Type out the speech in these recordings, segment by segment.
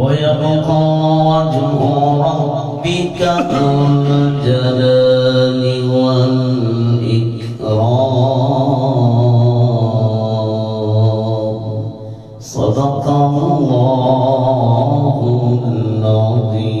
ويبقى وجه ربك ذو الجلال والإكرام صدق الله العظيم.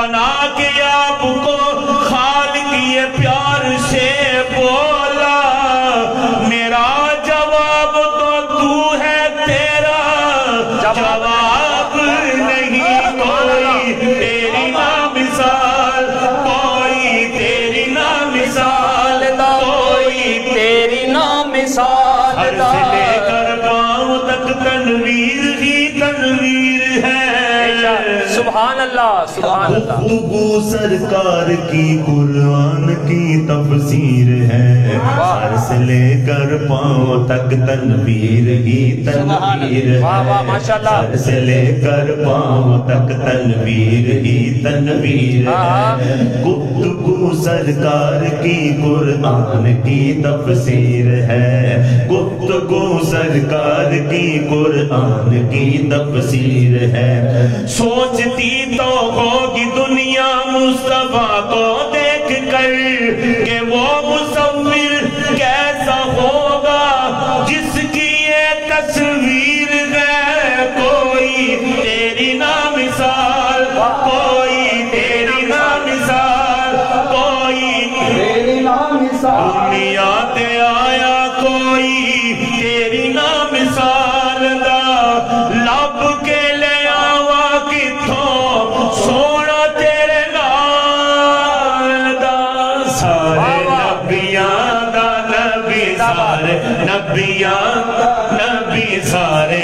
بنا کے آپ کو خالق یہ پیار سے بولا میرا جواب تو ہے تیرا جواب نہیں کوئی تیری نا مثال کوئی تیری نا مثال کوئی تیری نا مثال ہر سے لے کر پاؤں تک تنویر ہی تنویر ہے سبحان اللہ سبحان اللہ گفتگو سرکار کی قرآن کی تفسیر ہے سر سے لے کر پاؤں تک تنویر ہی تنویر ہے سر سے لے کر پاؤں تک تنویر ہی تنویر ہے گفتگو سرکار کی قرآن کی تفسیر ہے گفتگو سرکار کی قرآن کی تفسیر ہے سوچتی تو ہوگی دنیا مصطفیٰ کو دیکھ کر کہ وہ مصور کیسا ہوگا جس کی یہ تصویر ہے کوئی تیری نا مثال کوئی تیری نا مثال کوئی تیری نا مثال دنیا تے آیا کوئی تیری نا مثال دا لب کے سونا تیرے نال دا سارے نبیاں دا نبی سارے نبیاں نبی سارے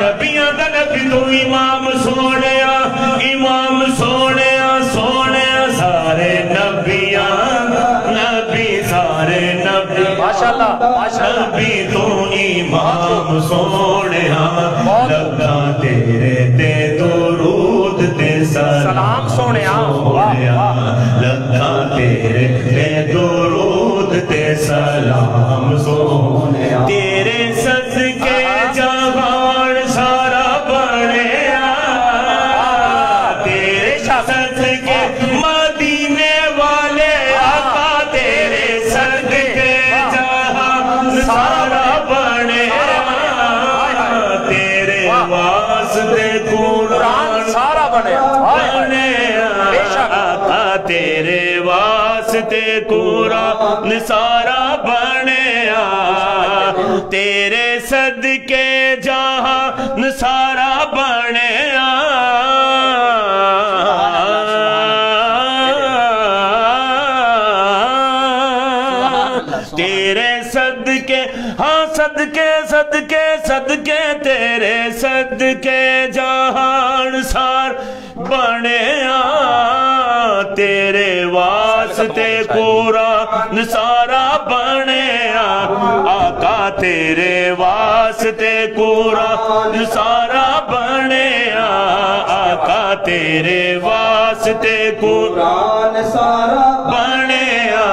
نبیاں دا نبی تو امام سونیا سونیا سارے نبیاں نبی سارے نبی نبی تو امام سونیا لگا تیرے تے درود تے سلام سونیا لگا تیرے تے درود تے سلام سونیا تیرے صدقے جہان سارا بنیا تیرے صدقے مدینے والے آقا تیرے صدقے جہان سارا بنیا تیرے واسطے قرآن سارا بنیا تیرے واسطے قرآن سارا بنیا تیرے صدقے جہان سارا بنیا تیرے صدقے ہاں صدقے تیرے صدقے جہان سار بنیا تیرے واسطے قرآن سارا بنیا آقا تیرے واسطے قرآن سارا بنیا آقا تیرے واسطے قرآن سارا بنیا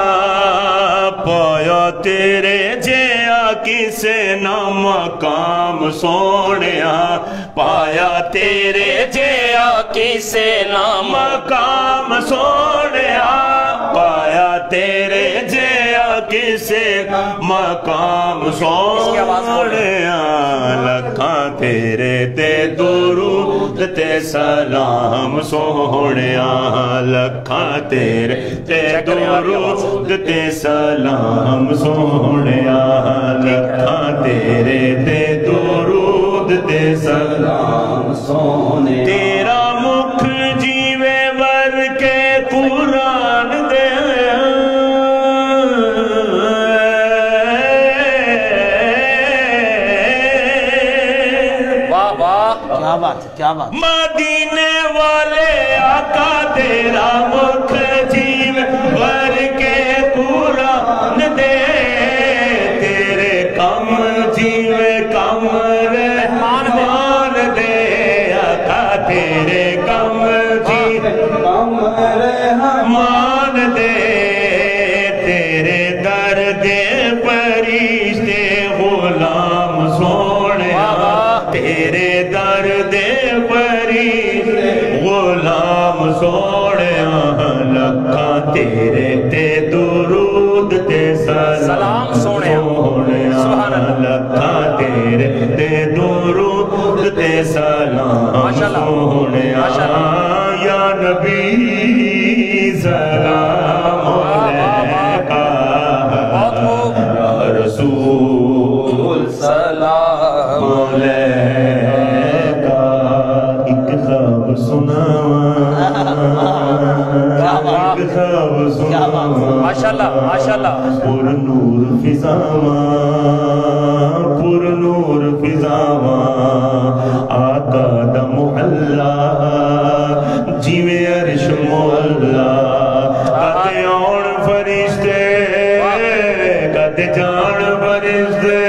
پایا تیرے جیا کسے نہ مقام سونیا پایا تیرے جیا کسے نہ مقام سونیا پایا تیرے جیا کسے مقام سونیا لکھاں تیرے تے درود تے سلام سونیا لکھاں تیرے تے درود تے سلام سونیا لکھاں تیرے تے درود تے سلام سونیا تیرا مکھ جیوے ور کے قرآن دے کیا بات مدینے والے آقا تیرا مکھ جیوے ور کے قرآن دے تیرے کم جیوے کم رحمان دے آقا تیرے کم جیوے کم رحمان دے تیرے درد فرشتے غلام سونیا تیرے درد فرشتے غلام سونیا لکھاں تیرے تے درود تے سلام سونیا لکھاں تیرے تے درود تے سلام سونیا یا پر نور فضاواں آقا دا محلہ جیویں عرش مولا کد آن فرشتے کد جان فرشتے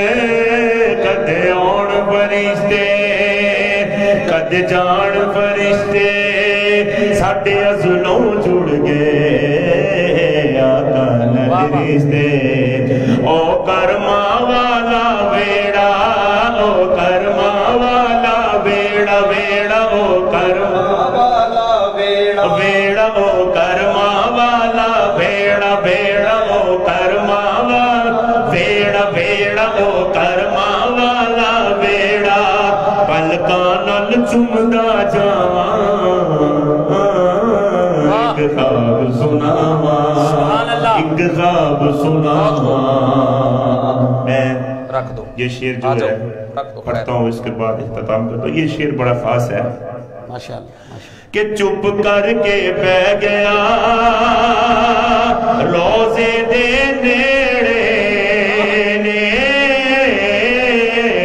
کد آن فرشتے کد جان فرشتے ساڈے ازلوں جڑ گئے آقا نال رشتے او کرما والا ویڑا او کرما والا ویڑا ویڑا او کرما والا ویڑا ویڑا او کرما والا ویڑا ویڑا او کرما والا ویڑا ویڑا او کرما والا ویڑا پلکاں نال چومدا جاواں ایک خواب سناواں ایک خواب سناواں میں رکھ دو یہ شعر جو ہے پڑھتا ہوں اس کے بعد اختتام کرتا ہوں. یہ شعر بڑا خاص ہے ماشاءاللہ کہ چپ کر کے بہ گیا روزے دے نیڑے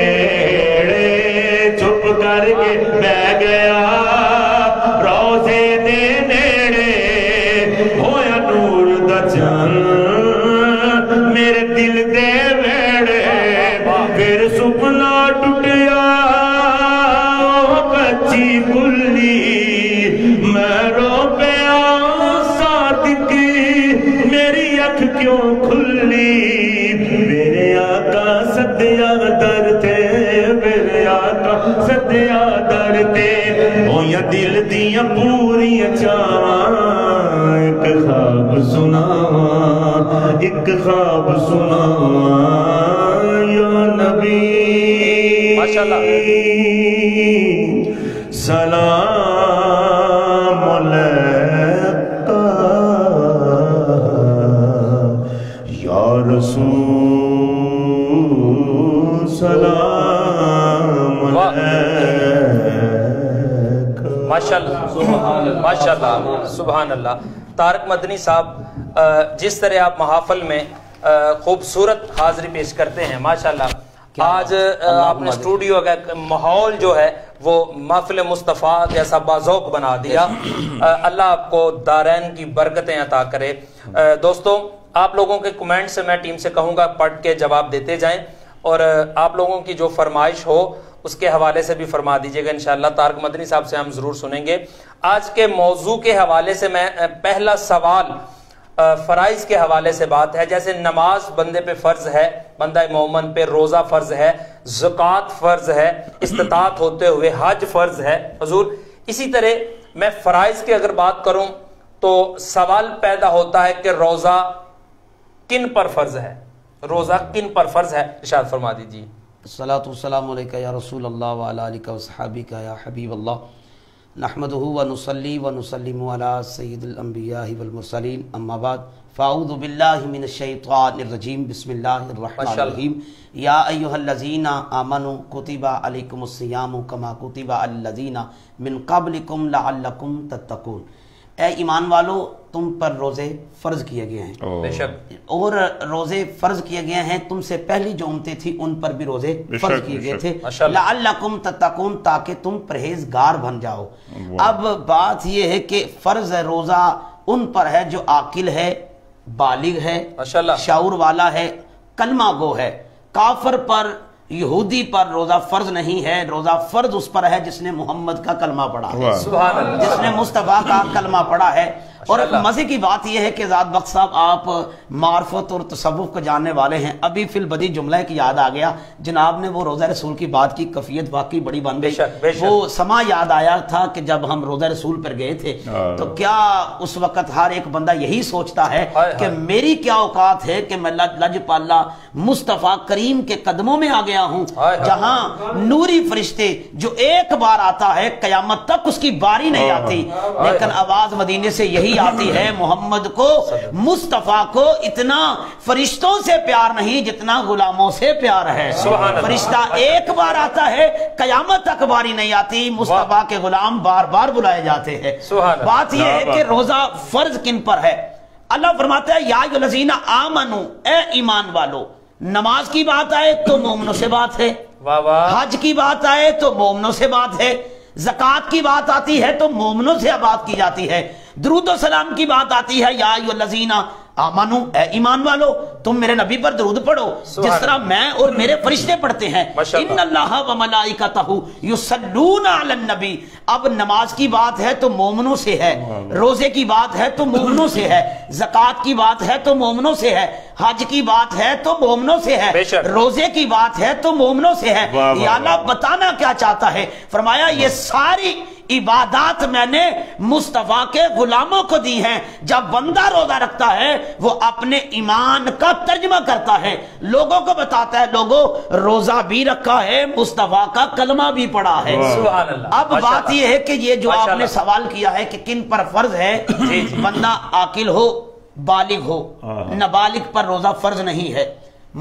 نیڑے چپ کر کے بہ گیا روزے دے نیڑے ہویا نور دا چن میرے دل دے ویڑے پھر سپنا ٹوٹیا کچی بلی میں رو پیا صادق میری اکھ کیوں کھلی میرے آقا صدیہ در تے میرے آقا صدیہ در تے ہویا دل دیاں پوری چاواں ایک خواب سناواں ایک خواب سناواں یا نبی سلام علیکہ یا رسول سلام علیکہ. ماشاءاللہ سبحان اللہ. طارق مدنی صاحب جس طرح آپ محافل میں خوبصورت حاضری پیش کرتے ہیں ماشاءاللہ آج آپ نے اسٹوڈیو کا ماحول جو ہے وہ محفل مصطفیٰ جیسا باذوق بنا دیا. اللہ آپ کو دارین کی برکتیں عطا کرے. دوستوں آپ لوگوں کے کمنٹ سے میں ٹیم سے کہوں گا پڑھ کے جواب دیتے جائیں اور آپ لوگوں کی جو فرمائش ہو اس کے حوالے سے بھی فرما دیجئے گا انشاءاللہ. طارق مدنی صاحب سے ہم ضرور سنیں گے. آج کے موضوع کے حوالے سے میں پہلا سوال فرائض کے حوالے سے بات ہے. جیسے نماز بندے پہ فرض ہے, بندہ مومن پہ روزہ فرض ہے, زکوٰۃ فرض ہے, استطاعت ہوتے ہوئے حج فرض ہے حضور. اسی طرح میں فرائض کی اگر بات کروں تو سوال پیدا ہوتا ہے کہ روزہ کن پر فرض ہے, روزہ کن پر فرض ہے, ارشاد فرما دیجیے. الصلاۃ والسلام علیکہ یا رسول اللہ وعلی آلہ وصحبہ یا حبیب اللہ نحمدہ ونصلی ونسلم علی سید الانبیاء والمرسلین اما بعد فاعوذ باللہ من الشیطان الرجیم بسم اللہ الرحمن الرحیم یا ایہا الذین آمنوا کتب علیکم الصیام کما کتب علی الذین من قبلکم لعلکم تتقون. اے ایمان والو تم پر روزے فرض کیے گئے ہیں بے شک, اور روزے فرض کیے گئے ہیں تم سے پہلی جو امتیں تھی ان پر بھی روزے فرض کیے گئے تھے لعلکم تتقون تاکہ تم پرہیزگار بن جاؤ. اب بات یہ ہے کہ فرض روزہ ان پر ہے جو عاقل ہے, بالغ ہے, شعور والا ہے, کلمہ گو ہے. کافر پر یہودی پر روزہ فرض نہیں ہے. روزہ فرض اس پر ہے جس نے محمد کا کلمہ پڑھا ہے, جس نے مصطفیٰ کا کلمہ پڑھا ہے. اور مزے کی بات یہ ہے کہ ذات بخش صاحب آپ معرفت اور تصوف کو جاننے والے ہیں. ابھی فی البدی جملہ کی یاد آ گیا, جناب نے وہ روزہ رسول کی بات کی, کفیت واقعی بڑی بن گئی. وہ سما یاد آیا تھا کہ جب ہم روزہ رسول پر گئے تھے تو کیا اس وقت ہر ایک بندہ یہی سوچتا ہے کہ میری کیا اوقات ہے کہ میں لج پالا مصطفیٰ کریم کے قدموں میں آ گیا ہوں, جہاں نوری فرشتے جو ایک بار آتا ہے قیامت تک اس کی باری نہیں آتی, لیکن آواز مدینے سے یہی آتی ہے محمد کو, مصطفیٰ کو اتنا فرشتوں سے پیار نہیں جتنا غلاموں سے پیار ہے. فرشتہ ایک بار آتا ہے قیامت تک باری نہیں آتی, مصطفیٰ کے غلام بار بار بلائے جاتے ہیں. بات یہ ہے کہ روزہ فرض کن پر ہے. اللہ فرماتا ہے یا الذین آمنو، اے ایمان والو، نماز کی بات آئے تو مومنوں سے بات ہے، حج کی بات آئے تو مومنوں سے بات ہے، زکوٰۃ کی بات آتی ہے تو مومنوں سے بات کی جاتی ہے، درود و سلام کی بات آتی ہے یا الذین آمنو، اے ایمان والو تم میرے نبی پر درود پڑھو جس طرح میں اور میرے فرشتے پڑھتے ہیں، ان اللہ و ملائکتہ یصلون علی النبی۔ اب نماز کی بات ہے تو مومنوں سے ہے، روزے کی بات ہے تو مومنوں سے ہے، زکوٰۃ کی بات ہے تو مومنوں سے ہے، حج کی بات ہے تو مومنوں سے ہے، روزے کی بات ہے تو مومنوں سے ہے۔ یا اللہ بتانا کیا چاہتا ہے؟ فرمایا یہ ساری عبادات میں نے مصطفیٰ کے غلاموں کو دی ہیں۔ جب بندہ روزہ رکھتا ہے وہ اپنے ایمان کا ترجمہ کرتا ہے، لوگوں کو بتاتا ہے لوگوں روزہ بھی رکھا ہے، مصطفیٰ کا کلمہ بھی پڑھا ہے۔ اب بات یہ ہے کہ یہ جو آپ نے سوال کیا ہے کہ کن پر فرض ہے، بندہ عاقل ہو، بالغ ہو، نابالغ پر روزہ فرض نہیں ہے،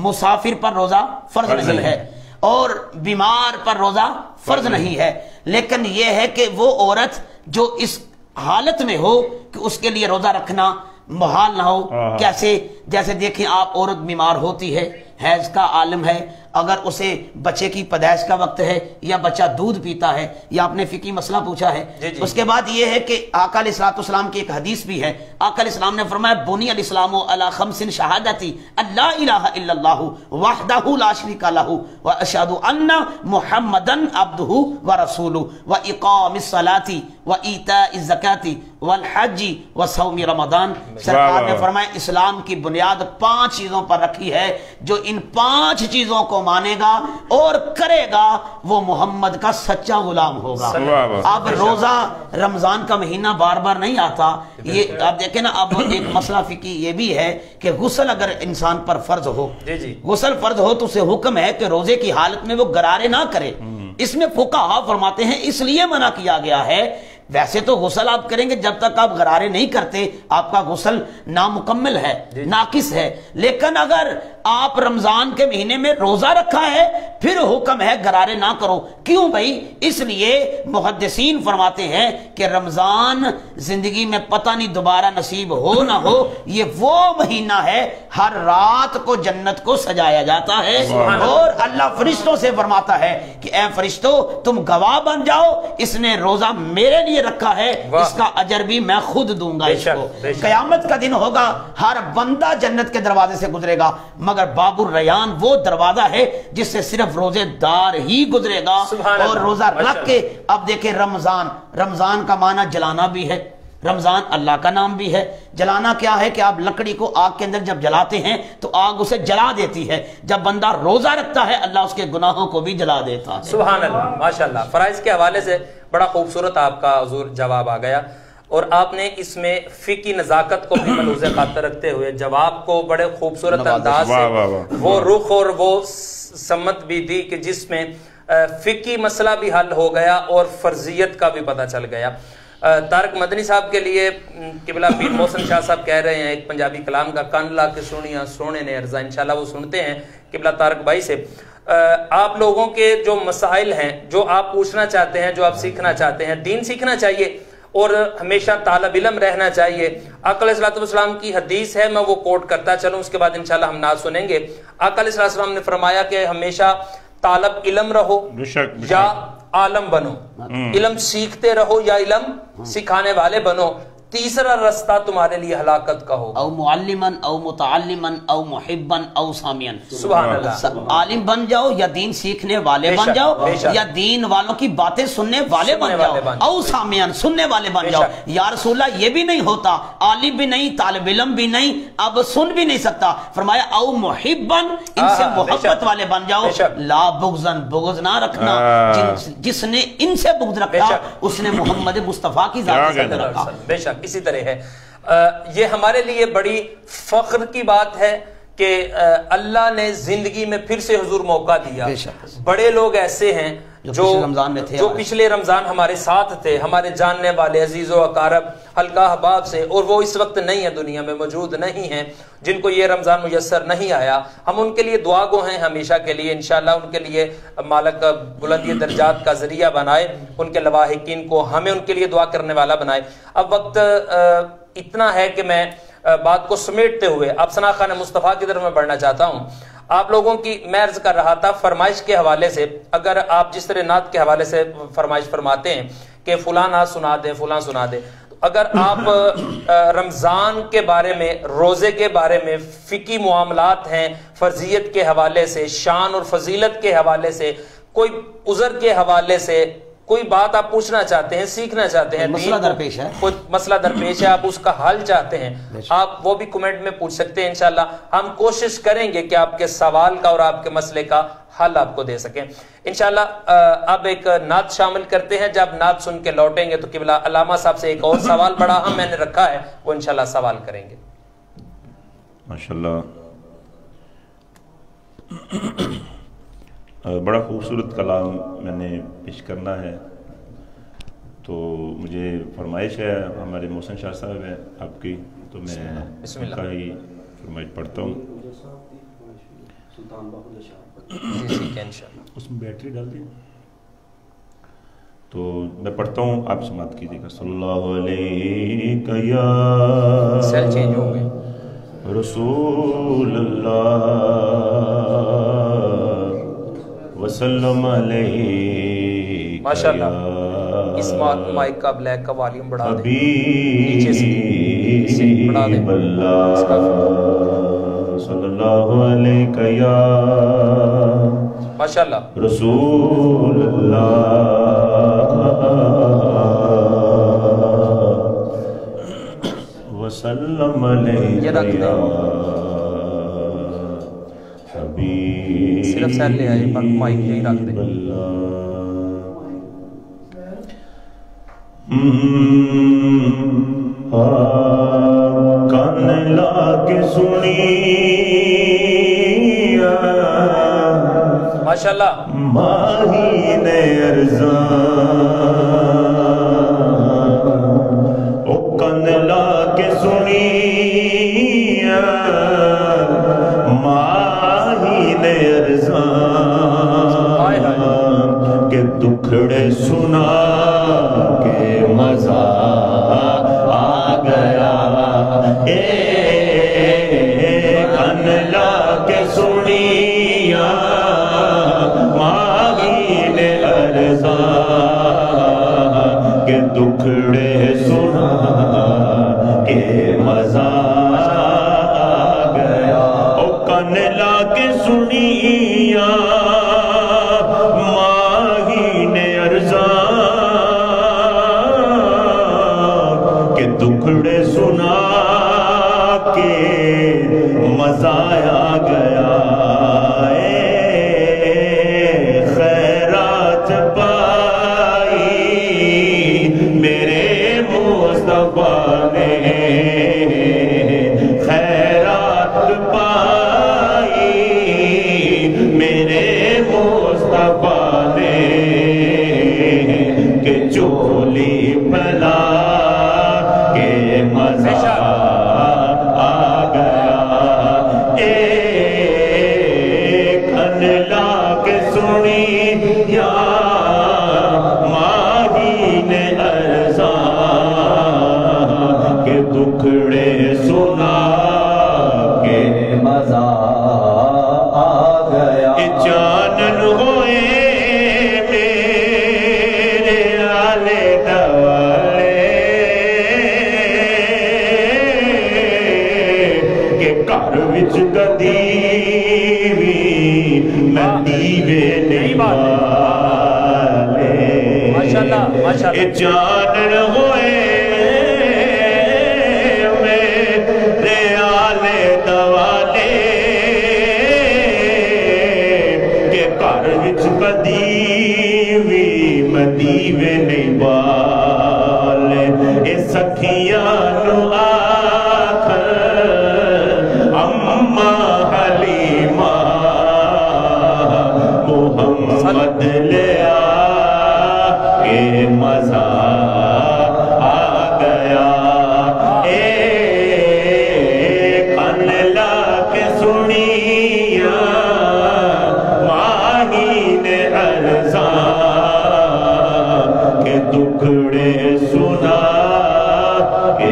مسافر پر روزہ فرض نہیں ہے، اور بیمار پر روزہ فرض نہیں ہے، لیکن یہ ہے کہ وہ عورت جو اس حالت میں ہو کہ اس کے لیے روزہ رکھنا محال نہ ہو۔ کیسے؟ جیسے دیکھیں آپ، عورت بیمار ہوتی ہے، حیض کا عالم ہے، اگر اسے بچے کی پیدائش کا وقت ہے یا بچہ دودھ پیتا ہے، یا آپ نے فقہی مسئلہ پوچھا ہے، اس کے بعد یہ ہے کہ آقا علیہ الصلوۃ والسلام کی ایک حدیث بھی ہے، آقا علیہ السلام نے فرمایا بنی الاسلام علی خمس شہادتی اللہ الہ الا اللہ وحدہ لا شریک لہ واشہد ان محمدا عبدہ ورسولہ واقام الصلاۃ وایتاء الزکاۃ والحج وصوم رمضان۔ سرکار نے فرمایا اسلام کی بنیاد 5 چیزوں پر رکھی ہے، جو ان 5 چیزوں کو مانے گا اور کرے گا وہ محمد کا سچا غلام ہوگا۔ اب روزہ رمضان کا مہینہ بار بار نہیں آتا، یہ آپ دیکھیں نا، اب ایک مسئلہ فقہی یہ بھی ہے کہ غسل اگر انسان پر فرض ہو، غسل فرض ہو تو اسے حکم ہے کہ روزے کی حالت میں وہ غرارے نہ کرے۔ اس میں فقہا فرماتے ہیں اس لیے منع کیا گیا ہے، ویسے تو غسل آپ کریں گے جب تک آپ غرارے نہیں کرتے آپ کا غسل نامکمل ہے، ناقص ہے، لیکن اگر آپ رمضان کے مہینے میں روزہ رکھا ہے پھر حکم ہے غرارے نہ کرو۔ کیوں بھائی؟ اس لیے محدثین فرماتے ہیں کہ رمضان زندگی میں پتہ نہیں دوبارہ نصیب ہو نہ ہو، یہ وہ مہینہ ہے ہر رات کو جنت کو سجایا جاتا ہے، اور اللہ فرشتوں سے فرماتا ہے کہ اے فرشتوں تم گواہ بن جاؤ، اس نے روزہ میرے لیے رکھا ہے، اس کا اجر بھی میں خود دوں گا اس کو۔ قیامت کا دن ہوگا، ہر بندہ جنت کے دروازے سے گزرے گا، مگر باب الریان وہ دروازہ ہے جس سے صرف روزے دار ہی گزرے گا۔ اور روزہ رکھ کے اب دیکھیں رمضان کا معنی جلانا بھی ہے، رمضان اللہ کا نام بھی ہے۔ جلانا کیا ہے کہ آپ لکڑی کو آگ کے اندر جب جلاتے ہیں تو آگ اسے جلا دیتی ہے، جب بندہ روزہ رکھتا ہے اللہ اس کے گناہوں کو بھی جلا دیتا ہے۔ سبحان اللہ، ماشاءاللہ۔ فرائض کے حوالے سے بڑا خوبصورت آپ کا حضور جواب آ گیا، اور آپ نے اس میں فقہی نزاکت کو بھی ملحوظ خاطر رکھتے ہوئے جواب کو بڑے خوبصورت انداز سے وہ رخ اور وہ سمت بھی دی کہ جس میں فقہی مسئلہ بھی حل ہو گیا اور فرضیت کا بھی پتہ چل گیا۔ طارق مدنی صاحب کے لیے قبلہ پیر محسن شاہ صاحب کہہ رہے ہیں ایک پنجابی کلام کا کان لا کے سنیا سونے نے ارزا، انشاءاللہ وہ سنتے ہیں قبلہ طارق بھائی سے۔ آپ لوگوں کے جو مسائل ہیں، جو آپ پوچھنا چاہتے ہیں، جو آپ سیکھنا چاہتے ہیں، دین سیکھنا چاہیے اور ہمیشہ طالب علم رہنا چاہیے۔ آقا علیہ السلام کی حدیث ہے، میں وہ کوٹ کرتا چلوں، اس کے بعد انشاءاللہ ہم نعت سنیں گے۔ آقا علیہ السلام نے فرمایا کہ ہمیشہ طالب علم رہو یا عالم بنو، علم سیکھتے رہو یا علم سکھانے والے بنو، تیسرا رستہ تمہارے لیے ہلاکت کا ہوگا۔ او معلمن او متعلمن او محبن او سامعن۔ سبحان اللہ۔ عالم بن جاؤ یا دین سیکھنے والے بن جاؤ، یا دین والوں کی باتیں سننے والے بن جاؤ، او سامعن سننے والے بن جاؤ۔ یا رسول اللہ یہ بھی نہیں ہوتا، عالم بھی نہیں، طالب علم بھی نہیں، اب سن بھی نہیں سکتا، فرمایا او محبن، ان سے محبت والے بن جاؤ، لا بغضن بغض نہ رکھنا، جس نے ان سے بغض رکھا اس نے محمد مصطفیٰ کی ذات سے رکھا۔ بے شک اسی طرح ہے۔ یہ ہمارے لیے بڑی فخر کی بات ہے کہ اللہ نے زندگی میں پھر سے حضور موقع دیا۔ بڑے لوگ ایسے ہیں جو پچھلے رمضان ہمارے ساتھ تھے، ہمارے جاننے والے عزیز و اقارب حلقہ احباب سے، اور وہ اس وقت نہیں ہیں، دنیا میں موجود نہیں ہیں، جن کو یہ رمضان میسر نہیں آیا۔ ہم ان کے لیے دعا گو ہیں ہمیشہ کے لیے، انشاءاللہ ان کے لیے مالک بلندی درجات کا ذریعہ بنائے، ان کے لواحقین کو ہمیں ان کے لیے دعا کرنے والا بنائے۔ اب وقت اتنا ہے کہ میں بات کو سمیٹتے ہوئے اب ثنا خان مصطفیٰ کی طرف میں بڑھنا چاہتا ہوں. آپ لوگوں کی میں عرض کر رہا تھا فرمائش کے حوالے سے، اگر آپ جس طرح نعت کے حوالے سے فرمائش فرماتے ہیں کہ فلاں نعت سنا دیں فلاں سنا دیں، اگر آپ رمضان کے بارے میں، روزے کے بارے میں، فقہی معاملات ہیں فرضیت کے حوالے سے، شان اور فضیلت کے حوالے سے، کوئی عذر کے حوالے سے کوئی بات آپ پوچھنا چاہتے ہیں، سیکھنا چاہتے ہیں، مسئلہ درپیش ہے، کوئی مسئلہ درپیش ہے، آپ اس کا حل چاہتے ہیں، آپ وہ بھی کمنٹ میں پوچھ سکتے ہیں. انشاءاللہ ہم کوشش کریں گے کہ آپ کے سوال کا اور آپ کے مسئلے کا حل آپ کو دے سکیں انشاءاللہ. اب ایک نعت شامل کرتے ہیں، جب نعت سن کے لوٹیں گے تو قبلہ علامہ صاحب سے ایک اور سوال بڑا اہم میں نے رکھا ہے، وہ انشاءاللہ سوال کریں گے. ماشاءاللہ بڑا خوبصورت کلام میں نے پیش کرنا ہے، تو مجھے فرمائش ہے ہمارے محسن شاہ صاحب ہیں آپ کی، تو میں ان کا ہی فرمائش پڑھتا ہوں. اس میں بیٹری ڈال دیں تو میں پڑھتا ہوں، آپ سماعت کیجیے گا. صلی اللہ علیہ یا سیل چینج ہوں گے رسول اللہ وسلم علیہ. ماشاءاللہ اس مائک کا بلیک کا والیوم بڑھا دیں، نیچے سے بڑھا دیں. صلی اللہ علیہ یا ماشاءاللہ رسول اللہ وسلم علیہ یا حبیب. صرف سیل لے آئے، مائک یہی رکھ دیں. کان لا کے سنی ماشاءاللہ ماہین ارزاں، او کان لا کے سنی ماہین ارزاں کہ دکھڑے سنا کے مزہ آ گیا. کن لا کے سنیا ماہین ارزاں کہ دکھڑے سنا کے مزہ آ گیا. او کن لا کے سنیا ماہین ارزاں کہ دکھڑے سنا کے مزہ آ گیا. خیرات پائی میرے مصطفیٰ نے، خیرات پائی میرے مصطفیٰ نے کہ چولی پھیلا کے مزہ آ گیا. کن لا کے سنی یا ماہین ارزاں کہ دکھڑے سنا کے مزہ آ گیا. جانن ہوئے میرے آلے دوالے کہ گھر وچ کدی بھی میں دیوے نہیں بالے. جانن ہوئے میرے آلے دوالے کہ گھر وچ کدی بھی میں دیوے نہیں بالے. اے سکھیاں نو آکھن اماں حلیمہ محمد لیا کہ مزہ آ گیا. کن لا کے سنیا ماہین ارزاں کہ دکھڑے سنا کہ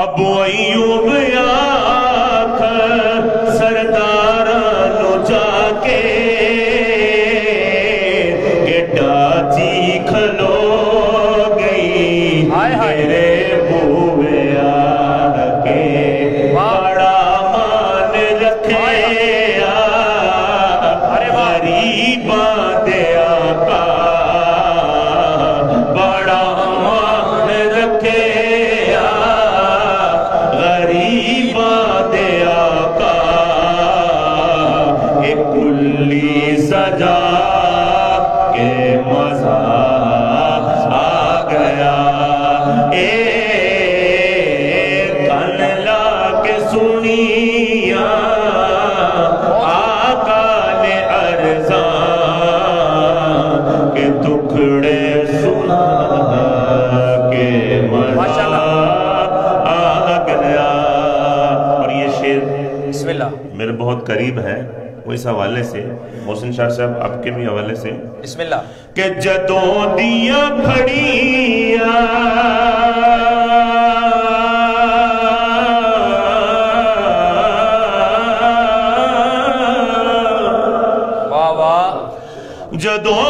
ابو ایوب آکھ سرداراں نو جا کے گڈاچی کھلو گئی میرے بوے آ کے بڑا مان رکھے غریباں دے آقا بڑا مان رکھے سجا کے مزہ آ گیا کن لا کے سنیا آقا نے عرضاں کے ٹکڑے سنا کے مزہ آ گیا۔ اور یہ شعر بسم اللہ میرے بہت قریب ہے وہ اس حوالے سے، محسن شاہ صاحب آپ کے بھی حوالے سے، بسم اللہ، کہ جدوں دیاں پھڑیاں واہ واہ، جدوں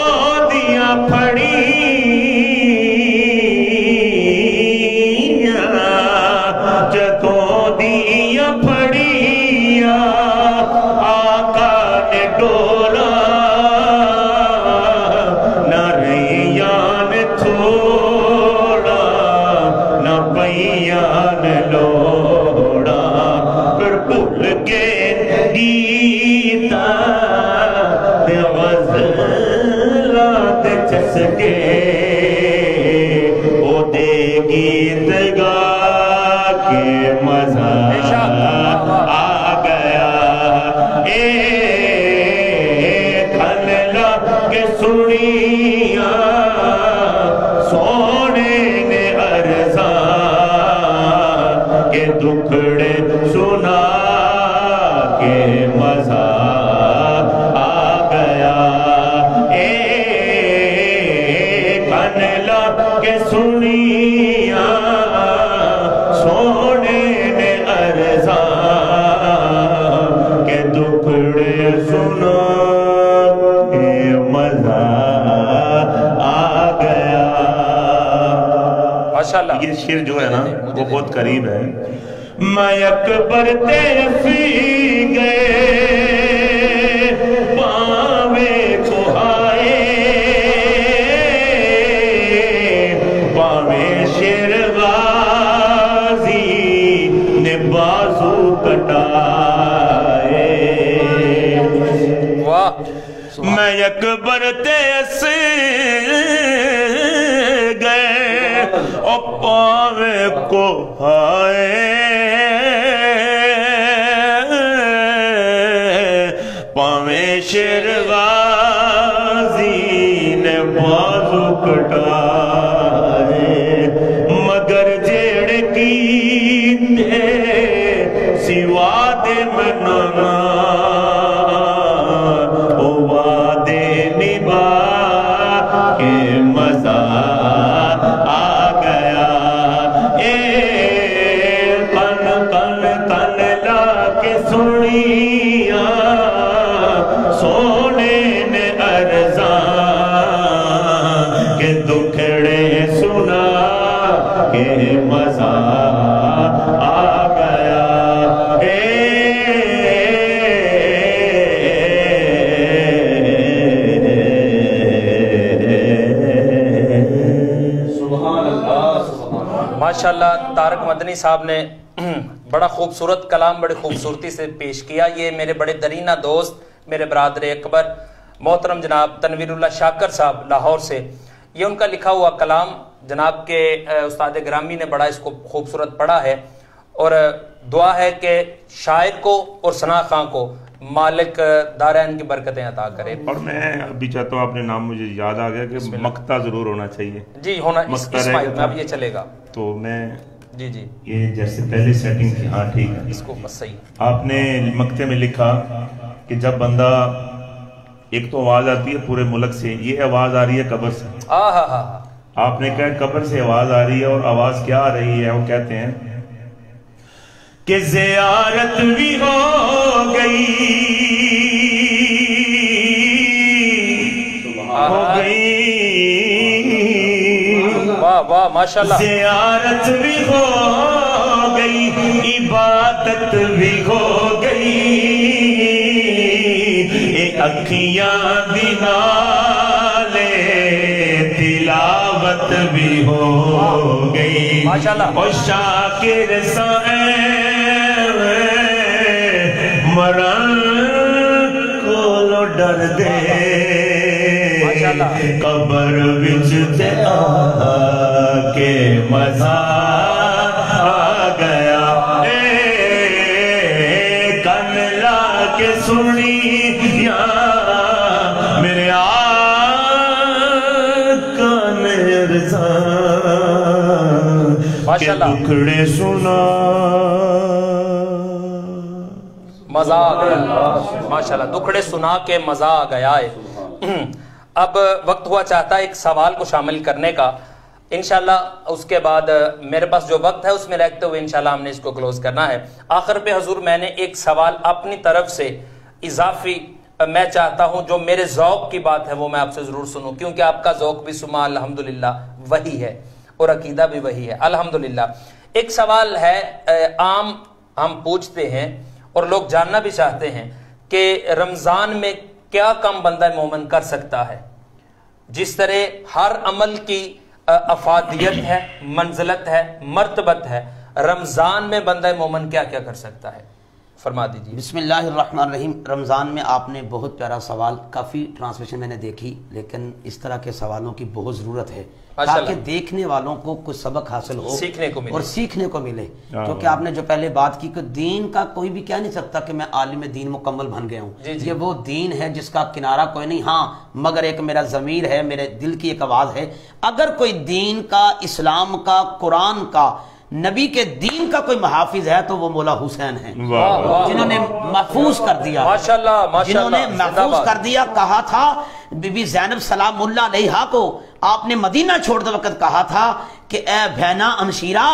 دیاں پھڑیاں جدوں دیاں پھڑیاں ڈولا نہ ریان تھوڑا نہ پیان لوڑا پھر بھول کے گیتا غزلات چسکے او دے گیت گا کے مزہ آ گیا کہ سنیا سونے نے عرضاں کے دکھڑے سنا کے مزہ آ گیا کن لا کے سنیا سونے نے عرضاں کے دکھڑے سنا یہ شعر جو ہے نا وہ بہت قریب ہے۔ میں اکبر تیفی گئے پاوے کو آئے پاوے شیر غازی نے بازو کٹائے میں اکبر تیفی او پاوے کو آئے پاوے شیر غازی نے بازو کٹائے مگر جیڑ کیتے سوا دے مننا او وعدے نبھا کے مزہ سنیا سونے نے عرضاں کے دکھڑے سنا کے مزہ آ گیا ماشاءاللہ طارق مدنی صاحب نے بڑا خوبصورت کلام بڑی خوبصورتی سے پیش کیا۔ یہ میرے بڑے درینہ دوست میرے برادر اکبر محترم جناب تنویر اللہ شاکر صاحب لاہور سے، یہ ان کا لکھا ہوا کلام جناب کے استاد گرامی نے بڑا اس کو خوبصورت پڑھا ہے، اور دعا ہے کہ شاعر کو اور ثنا خان کو مالک دارین کی برکتیں عطا کرے۔ اور میں ابھی چاہتا ہوں اپنے نام مجھے یاد آ گیا کہ مقطع ضرور ہونا چاہیے جی، ہونا اس مائک میں اب یہ چلے گا تو میں جی جی یہ جیسے پہلے سیٹنگ تھی، ہاں ٹھیک ہے، اس کو بس صحیح آپ نے مقطع میں لکھا کہ جب بندہ ایک تو آواز آتی ہے پورے ملک سے، یہ آواز آ رہی ہے قبر سے، آپ نے کہا قبر سے آواز آ رہی ہے، اور آواز کیا آ رہی ہے؟ وہ کہتے ہیں کہ زیارت بھی ہو گئی، واہ واہ ماشاءاللہ، زیارت بھی ہو گئی، عبادت بھی ہو گئی، اکھیاں بھی نالے تلاوت بھی ہو گئی، اور شاکر مرن کو ڈر دے قبر وچ تے آ کے مزہ آ گیا، کن لا کے سنی یا میرے آقا نے رضا کے دکھڑے سنا، مزہ آ گیا ماشاءاللہ، دکھڑے سنا کے مزہ آ گیا ہے۔ اب وقت ہوا چاہتا ہے ایک سوال کو شامل کرنے کا، انشاءاللہ اس کے بعد میرے پاس جو وقت ہے اس میں رہتے ہوئے انشاءاللہ ہم نے اس کو کلوز کرنا ہے۔ آخر پہ حضور میں نے ایک سوال اپنی طرف سے اضافی میں چاہتا ہوں، جو میرے ذوق کی بات ہے وہ میں آپ سے ضرور سنوں، کیونکہ آپ کا ذوق بھی سما الحمدللہ وہی ہے اور عقیدہ بھی وہی ہے الحمدللہ۔ ایک سوال ہے عام ہم پوچھتے ہیں اور لوگ جاننا بھی چاہتے ہیں کہ رمضان میں کیا کم بندہ مومن کر سکتا ہے؟ جس طرح ہر عمل کی افادیت ہے، منزلت ہے، مرتبت ہے، رمضان میں بندہ مومن کیا کیا کر سکتا ہے؟ فرما دیجیے۔ بسم اللہ الرحمن الرحیم۔ رمضان میں آپ نے بہت پیارا سوال، کافی ٹرانسلیشن میں نے دیکھی، لیکن اس طرح کے سوالوں کی بہت ضرورت ہے تاکہ دیکھنے والوں کو کچھ سبق حاصل ہو، سیکھنے کو ملے، اور سیکھنے کو ملے۔ کیونکہ آپ نے جو پہلے بات کی کہ دین کا کوئی بھی کہہ نہیں سکتا کہ میں عالم دین مکمل بن گیا ہوں، یہ وہ دین ہے جس کا کنارہ کوئی نہیں، ہاں مگر ایک میرا ضمیر ہے، میرے دل کی ایک آواز ہے۔ اگر کوئی دین کا، اسلام کا، قرآن کا، نبی کے دین کا کوئی محافظ ہے تو وہ مولا حسین ہیں، جنہوں نے محفوظ کر دیا، جنہوں نے محفوظ کر دیا۔ کہا تھا بی بی زینب سلام اللہ علیہا کو، آپ نے مدینہ چھوڑتے وقت کہا تھا کہ اے بہنا انشیرہ،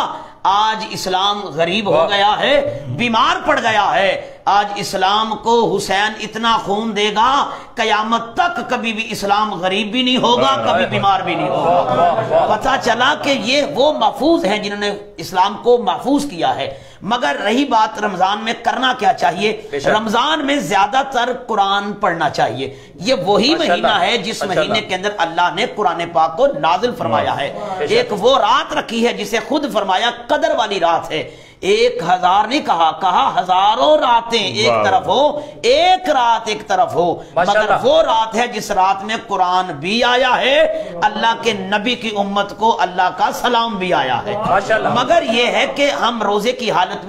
آج اسلام غریب ہو گیا ہے، بیمار پڑ گیا ہے، آج اسلام کو حسین اتنا خون دے گا قیامت تک کبھی بھی اسلام غریب بھی نہیں ہوگا، کبھی بیمار بھی نہیں ہوگا۔ پتہ چلا کہ یہ وہ محفوظ ہیں جنہوں نے اسلام کو محفوظ کیا ہے۔ مگر رہی بات رمضان میں کرنا کیا چاہیے، رمضان میں زیادہ تر قرآن پڑھنا چاہیے۔ یہ وہی مہینہ ہے جس مہینے کے اندر اللہ نے قرآن پاک کو نازل فرمایا ہے۔ ایک وہ رات رکھی ہے جسے خود فرمایا قدر والی رات ہے۔ 1000 نہیں کہا ہزاروں راتیں ایک طرف ہو، ایک رات ایک طرف ہو، مگر وہ رات ہے جس رات میں قرآن بھی آیا ہے، اللہ کے نبی کی امت کو اللہ کا سلام بھی آیا ہے۔ مگر یہ ہے کہ ہم روزے کی حالت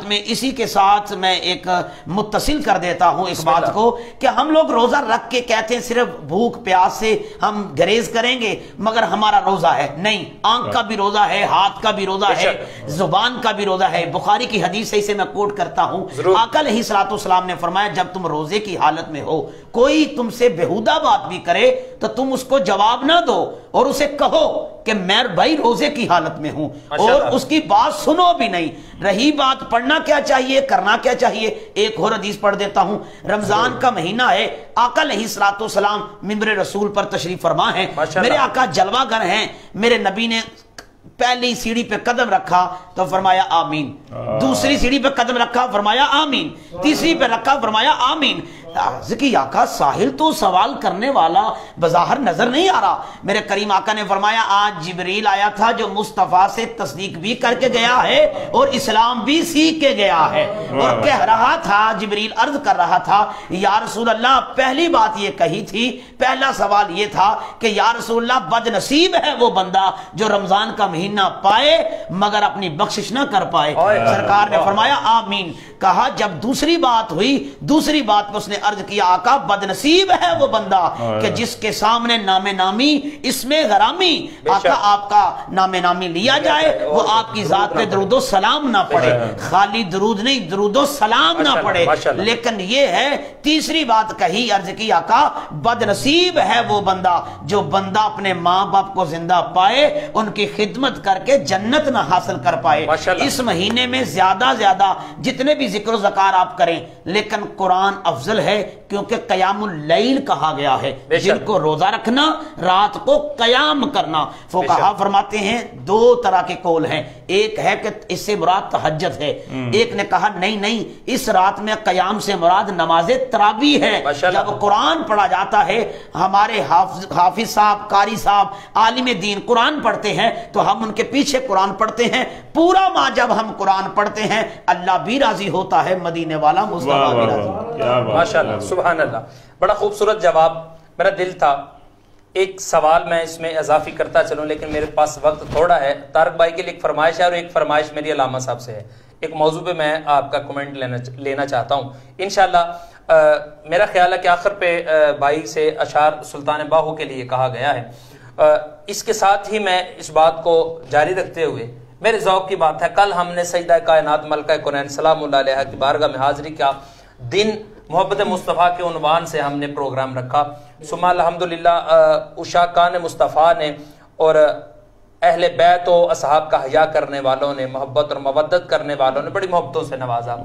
میں اسی کے ساتھ میں ایک متصل کر دیتا ہوں اس بات کو کہ ہم لوگ روزہ رکھ کے کہتے ہیں صرف بھوک پیاس سے ہم گریز کریں گے، مگر ہمارا روزہ ہے نہیں، آنکھ کا بھی روزہ ہے، ہاتھ کا بھی روزہ ہے، زبان کا بھی روزہ ہے۔ بخاری کی حدیث سے میں کوٹ کرتا ہوں، آقا علیہ الصلوۃ والسلام نے فرمایا جب تم روزے کی حالت میں ہو، کوئی تم سے بےہودہ بات بھی کرے تو تم اس کو جواب نہ دو اور اسے کہو کہ میں بھائی روزے کی حالت میں ہوں، اور اس کی بات سنو بھی نہیں۔ رہی بات پڑھنا کیا چاہیے، کرنا کیا چاہیے، ایک اور حدیث پڑھ دیتا ہوں۔ رمضان کا مہینہ ہے، آقا علیہ الصلوۃ والسلام ممبر رسول پر تشریف فرما ہیں، میرے آقا جلوہ گر ہیں، میرے نبی نے پہلی سیڑھی پہ قدم رکھا تو فرمایا آمین، دوسری سیڑھی پہ قدم رکھا فرمایا آمین، تیسری پہ رکھا فرمایا آمین۔ ذکی آقا ساحل تو سوال کرنے والا بظاہر نظر نہیں آ رہا۔ میرے کریم آقا نے فرمایا آج جبریل آیا تھا جو مصطفیٰ سے تصدیق بھی کر کے گیا ہے اور اسلام بھی سیکھ کے گیا ہے، اور کہہ رہا تھا، جبریل عرض کر رہا تھا یا رسول اللہ، پہلی بات یہ کہی تھی، پہلا سوال یہ تھا کہ یا رسول اللہ بد نصیب ہے وہ بندہ جو رمضان کا مہینہ پائے مگر اپنی بخشش نہ کر پائے۔ سرکار نے فرمایا آمین۔ کہا جب دوسری بات ہوئی، دوسری بات میں اس نے عرض کیا آقا بدنصیب ہے وہ بندہ کہ جس کے سامنے نام نامی اس میں غرامی آقا آپ کا نام نامی لیا جائے وہ آپ کی ذات پہ درود و سلام نہ پڑھے، خالی درود نہیں درود و سلام نہ پڑھے۔ لیکن یہ ہے تیسری بات کہی، عرض کی آقا بدنصیب ہے وہ بندہ جو بندہ اپنے ماں باپ کو زندہ پائے ان کی خدمت کر کے جنت نہ حاصل کر پائے۔ اس مہینے میں زیادہ زیادہ جتنے بھی ذکر و ذکار آپ کریں، لیکن قرآن افضل ہے کیونکہ قیام اللیل کہا گیا ہے، جن کو روزہ رکھنا رات کو قیام کرنا۔ فقہا فرماتے ہیں دو طرح کے قول ہیں، ایک ہے کہ اس سے مراد تہجد ہے، ایک نے کہا نہیں اس رات میں قیام سے مراد نماز تراویح ہے۔ جب قرآن پڑھا جاتا ہے، ہمارے حافظ صاحب قاری صاحب عالم دین قرآن پڑھتے ہیں تو ہم ان کے پیچھے قرآن پڑھتے ہیں، پورا ماہ جب ہم قرآن پڑھتے ہیں اللہ بھی راضی ہوتا ہے، مدینے والا مصطفیٰ بھی راضی۔ ماشاءاللہ سبحان اللہ، بڑا خوبصورت جواب۔ میرا دل تھا ایک سوال میں اس میں اضافی کرتا چلوں لیکن میرے پاس وقت تھوڑا ہے۔ طارق بھائی کے لیے ایک فرمائش ہے اور ایک فرمائش میری علامہ صاحب سے ہے، ایک موضوع پہ میں آپ کا کمنٹ لینا چاہتا ہوں انشاءاللہ۔ میرا خیال ہے کہ آخر پہ بھائی سے اشعار سلطان باہو کے لیے کہا گیا ہے، اس کے ساتھ ہی میں اس بات کو جاری رکھتے ہوئے میرے ذوق کی بات ہے، کل ہم نے سیدہ کائنات ملکہ کونین سلام اللہ علیہ کی بارگاہ میں حاضری کا دن محبت مصطفیٰ کے عنوان سے ہم نے پروگرام رکھا۔ ثم الحمدللہ عشاقان مصطفیٰ نے اور اہل بیت و اصحاب کا حیا کرنے والوں نے، محبت اور مودت کرنے والوں نے بڑی محبتوں سے نوازا،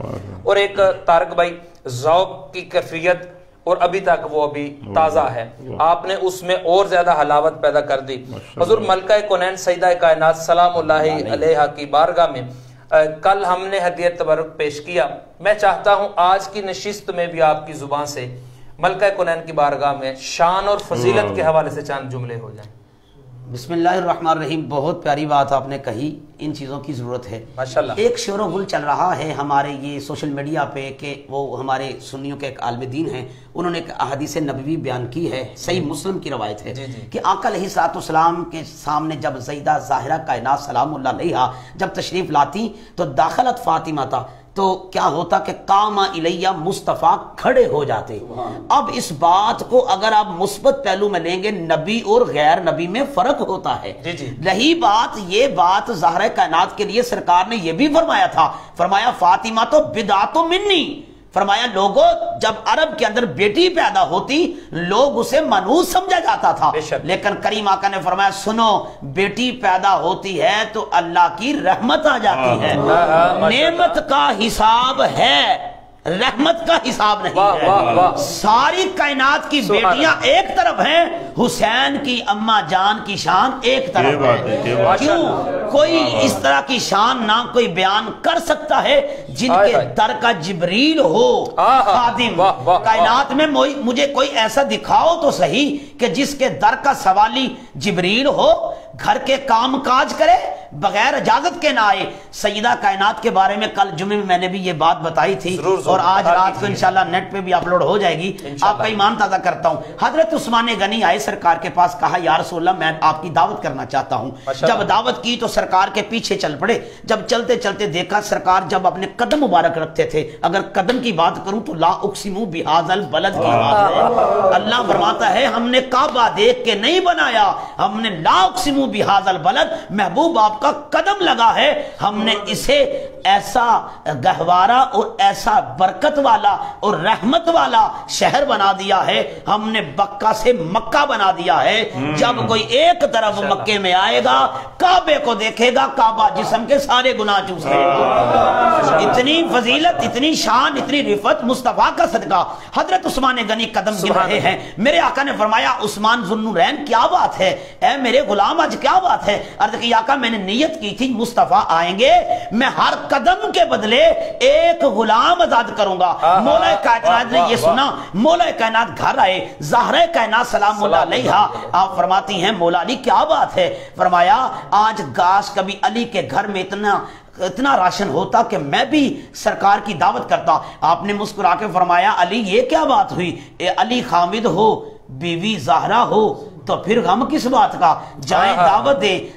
اور ایک طارق بھائی ذوق کی کیفیت اور ابھی تک وہ ابھی تازہ ہے، آپ نے اس میں اور زیادہ حلاوت پیدا کر دی۔ حضور ملکہ کونین سیدہ کائنات سلام اللہ علیہ کی بارگاہ میں کل ہم نے ہدیہ تبرک پیش کیا، میں چاہتا ہوں آج کی نشست میں بھی آپ کی زبان سے ملکہ کونین کی بارگاہ میں شان اور فضیلت کے حوالے سے چند جملے ہو جائیں۔ بسم اللہ الرحمن الرحیم، بہت پیاری بات آپ نے کہی، ان چیزوں کی ضرورت ہے ماشاءاللہ۔ ایک شور و غل چل رہا ہے ہمارے یہ سوشل میڈیا پہ کہ وہ ہمارے سنیوں کے ایک عالم دین ہیں، انہوں نے ایک احادیث نبوی بیان کی ہے، صحیح مسلم کی روایت ہے کہ آقا علیہ الصلوۃ والسلام کے سامنے جب سیدہ ظاہرہ کائنات سلام اللہ علیہا جب تشریف لاتی تو داخلت فاطمہ تھا تو کیا ہوتا کہ قام الیہ مصطفیٰ کھڑے ہو جاتے۔ اب اس بات کو اگر آپ مثبت پہلو میں لیں گے، نبی اور غیر نبی میں فرق ہوتا ہے۔ رہی بات یہ بات ظاہرہ کائنات کے لیے سرکار نے یہ بھی فرمایا تھا، فرمایا فاطمہ تو بدعت منی، فرمایا لوگوں جب عرب کے اندر بیٹی پیدا ہوتی لوگ اسے منحوس سمجھا جاتا تھا، لیکن کریم آقا نے فرمایا سنو بیٹی پیدا ہوتی ہے تو اللہ کی رحمت آ جاتی ہے، نعمت کا حساب ہے، رحمت کا حساب نہیں ہے۔ ساری کائنات کی بیٹیاں ایک طرف ہیں، حسین کی اماں جان کی شان ایک طرف ہے۔ کیوں کوئی اس طرح کی شان نہ کوئی بیان کر سکتا ہے جن کے در کا جبریل ہو خادم کائنات میں؟ مجھے کوئی ایسا دکھاؤ تو صحیح کہ جس کے در کا سوالی جبریل ہو، گھر کے کام کاج کرے بغیر اجازت کے نہ آئے۔ سیدہ کائنات کے بارے میں کل جمعے میں نے بھی یہ بات بتائی تھی اور آج رات کو انشاءاللہ نیٹ پہ بھی اپلوڈ ہو جائے گی، آپ کا ایمان تازہ کرتا ہوں۔ حضرت عثمان غنی آئے سرکار کے پاس، کہا یا رسول اللہ میں آپ کی دعوت کرنا چاہتا ہوں۔ جب دعوت کی تو سرکار کے پیچھے چل پڑے، جب چلتے چلتے دیکھا سرکار جب اپنے قدم مبارک رکھتے تھے، اگر قدم کی بات کروں تو لا اقسم بہذا البلد کی بات ہے۔ اللہ فرماتا ہے ہم نے کعبہ دیکھ کے نہیں بنایا، ہم نے لا اقسم بہذا البلد، محبوب آپ کا قدم لگا ہے، ہم نے اسے ایسا گہوارہ اور ایسا برکت والا اور رحمت والا شہر بنا دیا ہے، ہم نے بکہ سے مکہ بنا دیا ہے۔ جب کوئی ایک طرف مکے میں آئے گا کعبے کو دیکھے گا، کعبہ جسم کے سارے گناہ چوس لے گا۔ اتنی فضیلت، اتنی شان، اتنی رفت مصطفیٰ کا صدقہ۔ حضرت عثمان غنی قدم گر رہے ہیں، میرے آقا نے فرمایا عثمان ذو النورین کیا بات ہے، اے میرے غلام آج کیا بات ہے؟ عرض کی آقا میں نے نیت کی تھی مصطفیٰ آئیں گے، میں ہر قدم کے بدلے ایک غلام آزاد کروں گا۔ مولا کائنات نے یہ سنا، مولا کائنات گھر آئے، زہرہ کائنات سلام اللہ علیہا، آپ فرماتی ہیں مولا علی کیا بات ہے؟ فرمایا آج کاش کبھی علی کے گھر میں اتنا راشن ہوتا کہ میں بھی سرکار کی دعوت کرتا۔ آپ نے مسکرا کے فرمایا علی یہ کیا بات ہوئی؟ اے علی خامد ہو، بیوی زہرا ہو تو پھر غم کس بات کا، جائیں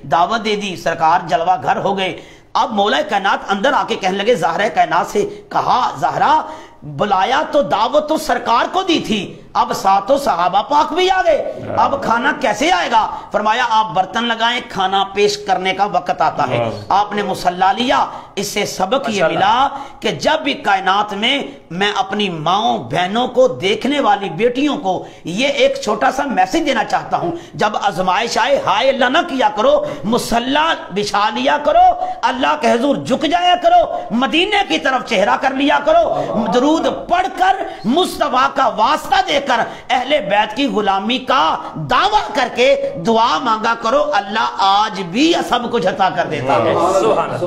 دعوت دے دی، سرکار جلوہ گھر ہو گئے۔ اب مولا کائنات اندر آ کے کہنے لگے زہرہ کائنات سے، کہا زہرا بلایا تو دعوت تو سرکار کو دی تھی، اب ساتھوں صحابہ پاک بھی آ گئے، اب کھانا کیسے آئے گا؟ فرمایا آپ برتن لگائیں، کھانا پیش کرنے کا وقت آتا ہے۔ آپ نے مصلی لیا۔ اس سے سبق یہ ملا کہ جب بھی کائنات میں اپنی ماؤں بہنوں کو، دیکھنے والی بیٹیوں کو یہ ایک چھوٹا سا میسج دینا چاہتا ہوں، جب آزمائش آئے ہائے اللہ نہ کیا کرو، مصلی بچھا لیا کرو، اللہ کے حضور جھک جایا کرو، مدینے کی طرف چہرہ کر لیا کرو، درود پڑھ کر مصطفیٰ کا واسطہ دے کر اہل بیت کی غلامی کا دعویٰ کر کے دعا مانگا کرو، اللہ آج بھی سب کچھ عطا کر دیتا ہے۔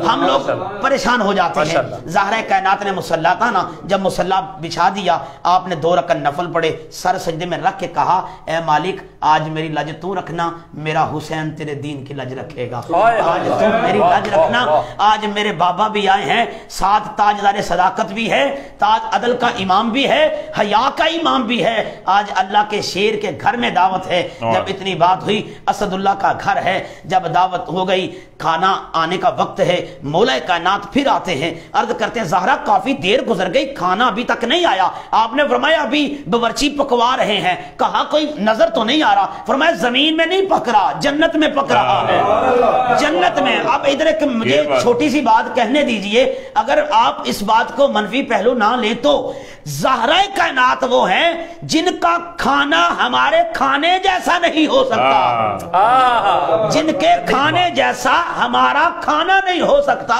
ہم لوگ پریشان ہو جاتے ہیں۔ زہرہ کائنات نے مصلی تھا نا، جب مصلی بچھا دیا آپ نے 2 رکعت نفل پڑھے، سر سجدے میں رکھ کے کہا اے مالک آج میری لج تو رکھنا، میرا حسین تیرے دین کی لج رکھے گا، آج تم میری لج رکھنا، آج میرے بابا بھی آئے ہیں، ساتھ تاجدار صداقت بھی ہے، تاج عدل کا امام بھی ہے، حیا کا امام بھی ہے، آج اللہ کے شیر کے گھر میں دعوت ہے۔ جب اتنی بات ہوئی، اسد اللہ کا گھر ہے، جب دعوت ہو گئی، کھانا آنے کا وقت ہے، مولا کائنات پھر آتے ہیں، عرض کرتے ہیں زہرا کافی دیر گزر گئی، کھانا ابھی تک نہیں آیا۔ آپ نے فرمایا ابھی باورچی پکوا رہے ہیں۔ کہا کوئی نظر تو نہیں آ رہا؟ فرمایا زمین میں نہیں پک رہا، جنت میں پک رہا ہے، جنت میں۔ اب ادھر ایک مجھے چھوٹی سی بات کہنے دیجئے، اگر آپ اس بات کو منفی پہلو نہ لیں تو زہرہ کائنات وہ ہیں جن کا کھانا ہمارے کھانے جیسا نہیں ہو سکتا، جن کے کھانے جیسا ہمارا کھانا نہیں ہو سکتا،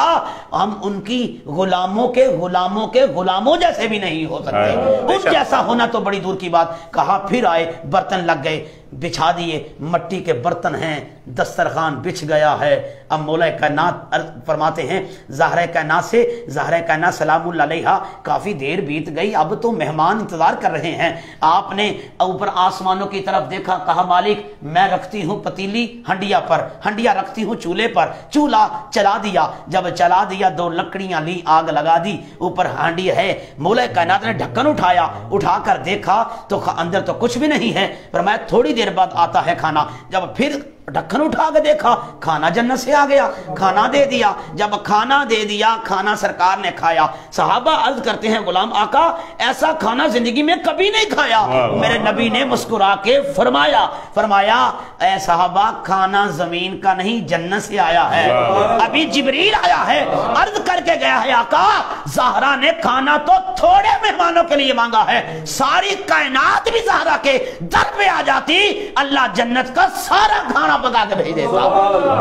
ہم ان کی غلاموں کے غلاموں کے غلاموں جیسے بھی نہیں ہو سکتے، ان جیسا ہونا تو بڑی دور کی بات۔ کہا پھر آئے، برتن لگ گئے، بچھا دیے، مٹی کے برتن ہیں، دسترخوان بچھ گیا ہے۔ اب مولا کائنات فرماتے ہیں زہرہ کائنات سے، زہرہ کائنات سلام اللہ علیہا کافی دیر بیت گئی، اب تو مہمان انتظار کر رہے ہیں۔ آپ نے اوپر آسمانوں کی طرف دیکھا، کہا مالک میں رکھتی ہوں پتیلی ہنڈیا پر، ہنڈیا رکھتی ہوں چولہے پر، چولہا چلا دیا۔ جب چلا دیا 2 لکڑیاں لی، آگ لگا دی، اوپر ہانڈی ہے۔ مولا کائنات نے ڈھکن اٹھایا، اٹھا کر دیکھا تو اندر تو کچھ بھی نہیں ہے۔ فرمایا تھوڑی دیر بعد آتا ہے کھانا۔ جب پھر ڈھکن اٹھا کے دیکھا، کھانا جنت سے آ گیا، کھانا دے دیا۔ جب کھانا دے دیا، کھانا سرکار نے کھایا۔ صحابہ عرض کرتے ہیں غلام آقا ایسا کھانا زندگی میں کبھی نہیں کھایا۔ میرے نبی نے مسکرا کے فرمایا اے صحابہ کھانا زمین کا نہیں جنت سے آیا ہے، ابھی جبریل آیا ہے، عرض کر کے گیا ہے آقا زہرا نے کھانا تو تھوڑے مہمانوں کے لیے مانگا ہے، ساری کائنات بھی زہرا کے در پہ آ جاتی، اللہ جنت کا سارا کھانا پکا کے بھیج دیتا۔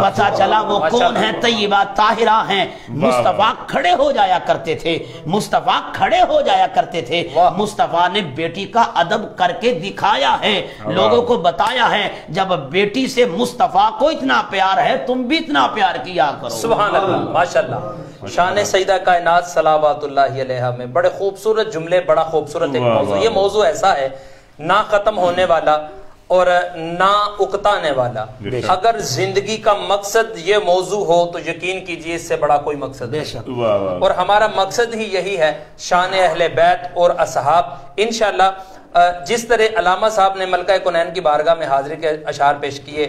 پتہ چلا وہ کون ہیں؟ طیبہ طاہرہ ہیں۔ مصطفیٰ کھڑے ہو جایا کرتے تھے، مصطفیٰ کھڑے ہو جایا کرتے تھے۔ مصطفیٰ نے بیٹی کا ادب کر کے دکھایا ہے، لوگوں کو بتایا ہے جب بیٹی سے مصطفیٰ کو اتنا پیار ہے تم بھی اتنا پیار کیا کرو۔ سبحان اللہ، ماشاءاللہ۔ شان سیدہ کائنات صلوات اللہ علیہا میں بڑے خوبصورت جملے، بڑا خوبصورت ایک موضوع۔ یہ موضوع ایسا ہے نہ ختم ہونے والا اور نہ اکتانے والا۔ اگر زندگی کا مقصد یہ موضوع ہو تو یقین کیجئے اس سے بڑا کوئی مقصد نہیں، اور ہمارا مقصد ہی یہی ہے، شان اہل بیت اور اصحاب۔ انشاءاللہ جس طرح علامہ صاحب نے ملکہ کونین کی بارگاہ میں حاضری کے اشعار پیش کیے،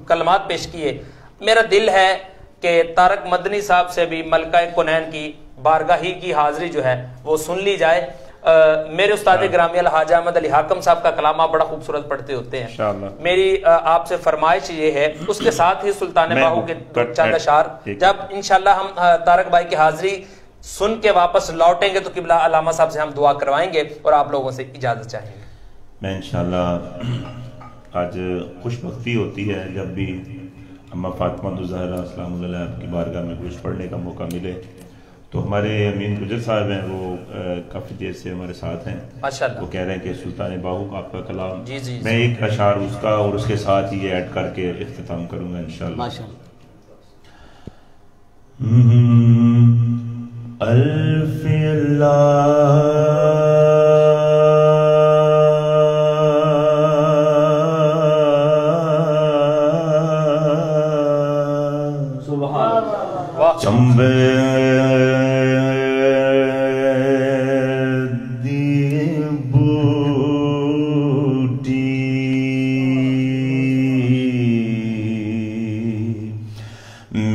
کلمات پیش کیے، میرا دل ہے کہ طارق مدنی صاحب سے بھی ملکہ کونین کی بارگاہی کی حاضری جو ہے وہ سن لی جائے۔ میرے استاد گرامی الحاج احمد علی حاکم صاحب کا کلام آپ بڑا خوبصورت پڑھتے ہوتے ہیں، میری آپ سے فرمائش یہ ہے، اس کے ساتھ ہی سلطان باہو کے چند اشعار جب انشاءاللہ ہم طارق بھائی کی حاضری سن کے واپس لوٹیں گے تو قبلہ علامہ صاحب سے ہم دعا کروائیں گے اور آپ لوگوں سے اجازت چاہیں گے۔ میں انشاءاللہ آج خوش بختی ہوتی ہے جب بھی اماں فاطمہ الزہرا سلام اللہ علیہ کی بارگاہ میں کچھ پڑھنے کا موقع ملے تو ہمارے امین گجر صاحب ہیں، وہ کافی دیر سے ہمارے ساتھ ہیں، وہ کہہ رہے ہیں کہ سلطان باہو کا آپ کا کلام، میں ایک اشعار اس کا اور اس کے ساتھ یہ ایڈ کر کے اختتام کروں گا انشاءاللہ۔ الف اللہ چمبے دی بوٹی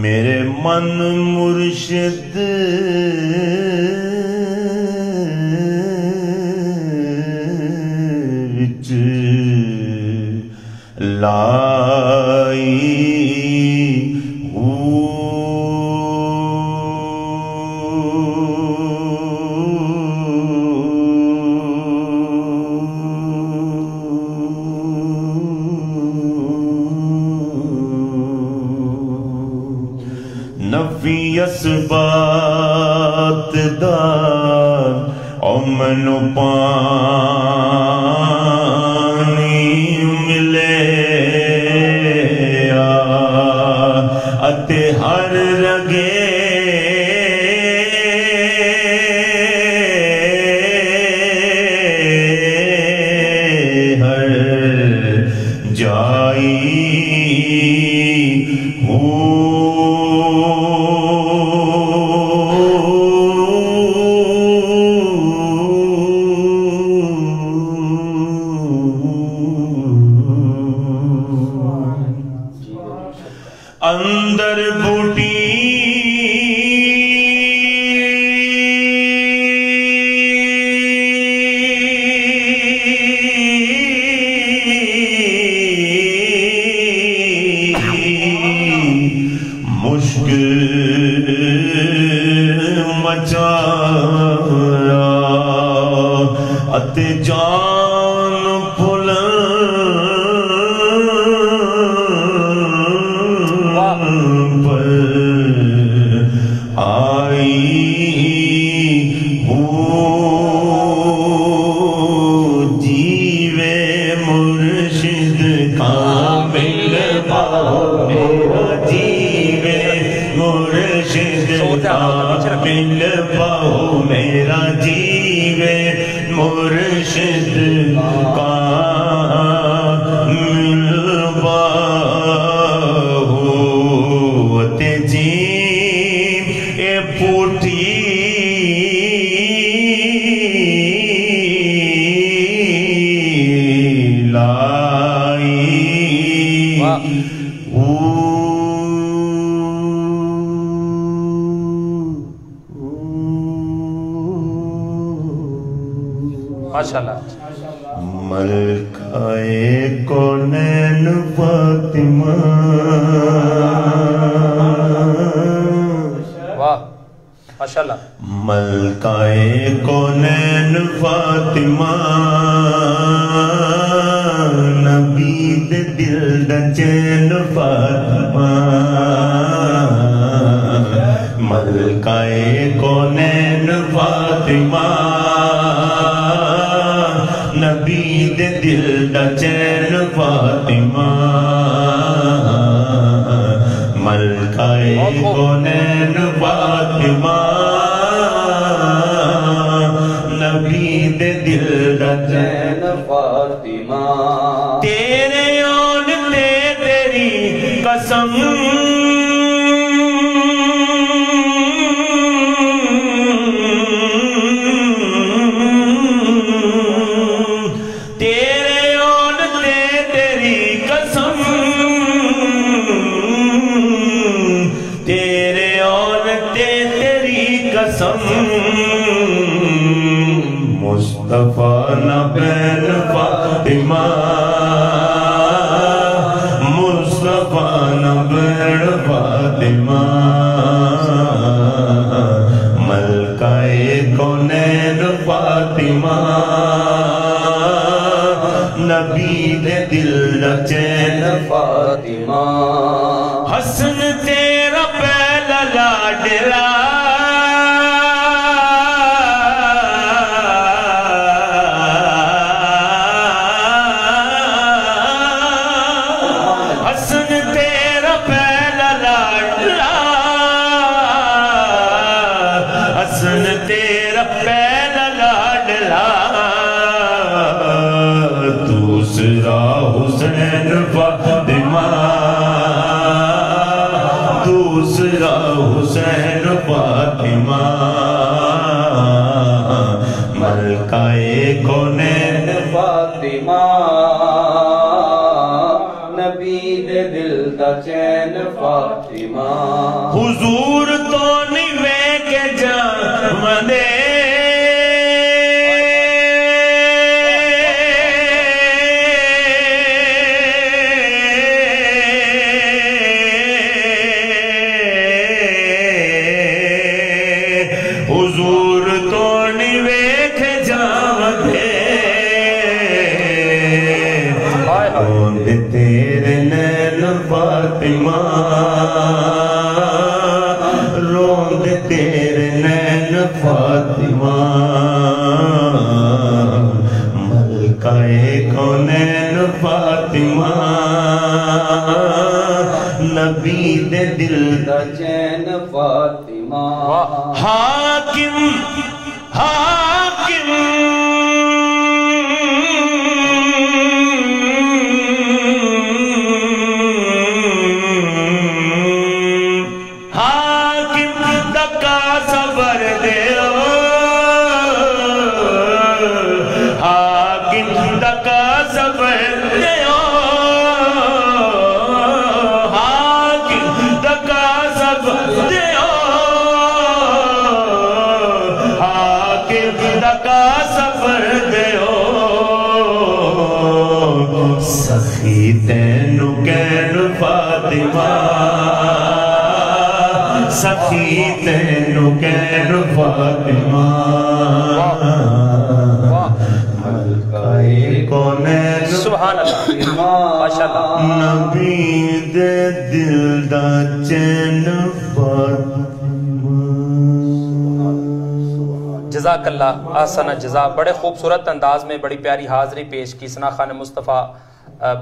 میرے من مرشد لائی نفی اسبات دار امن پانی ملے اتے ہر رگے ہر جائی اندر بوٹی مشکل مچایا اتے جان مل پاؤ میرا جیوے مرشد کا مل پاؤ تے جیو اے پوٹی لائی ماشاءاللہ ملکہ کونین فاطمہ واہ ماشاءاللہ ملکہ کونین فاطمہ نبی دے دل دا چین فاطمہ ملکہ کونین فاطمہ نبی دے دل دا چین فاطمہ ملکہ کونین فاطمہ نبی دے دل دا چین فاطمہ تیرے آن تے تیری قسم مصطفیٰ نبین فاطمہ مصطفیٰ نبین فاطمہ ملکہ کونین فاطمہ نبی دے دل دا چین فاطمہ حسن تیرا پہلا لاڈلا دوسرا حسین فاطمہ دوسرا حسین فاطمہ ملکہ کونین فاطمہ نبی دے دل دا چین فاطمہ حضور تو نیوے کے جامدے فاطمہ نبی دے دل دا چین فاطمہ حاکم حاکم سخی تینو کہن فاطمہ سخی تینو کہن فاطمہ ملکہ کونین سبحان اللہ ماشاءاللہ نبی دے دل دا چین فاطمہ جزاک اللہ احسن جزا بڑے خوبصورت انداز میں بڑی پیاری حاضری پیش کی ثنا خان مصطفیٰ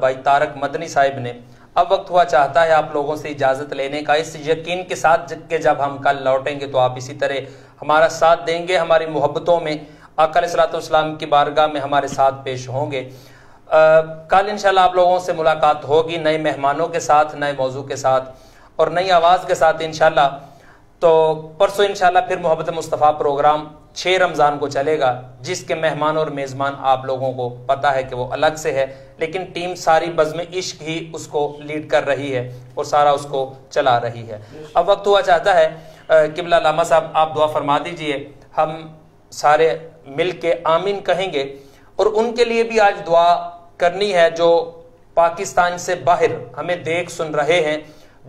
بھائی طارق مدنی صاحب نے. اب وقت ہوا چاہتا ہے آپ لوگوں سے اجازت لینے کا اس یقین کے ساتھ کہ جب ہم کل لوٹیں گے تو آپ اسی طرح ہمارا ساتھ دیں گے ہماری محبتوں میں آقا علیہ الصلوۃ والسلام کی بارگاہ میں ہمارے ساتھ پیش ہوں گے. کل انشاءاللہ آپ لوگوں سے ملاقات ہوگی نئے مہمانوں کے ساتھ نئے موضوع کے ساتھ اور نئی آواز کے ساتھ انشاءاللہ. تو پرسوں انشاءاللہ پھر محبت مصطفیٰ پروگرام 6 رمضان کو چلے گا جس کے مہمان اور میزبان آپ لوگوں کو پتہ ہے کہ وہ الگ سے ہے لیکن ٹیم ساری بزم عشق ہی اس کو لیڈ کر رہی ہے اور سارا اس کو چلا رہی ہے. اب وقت ہوا چاہتا ہے قبلہ علامہ صاحب آپ دعا فرما دیجئے ہم سارے مل کے آمین کہیں گے اور ان کے لیے بھی آج دعا کرنی ہے جو پاکستان سے باہر ہمیں دیکھ سن رہے ہیں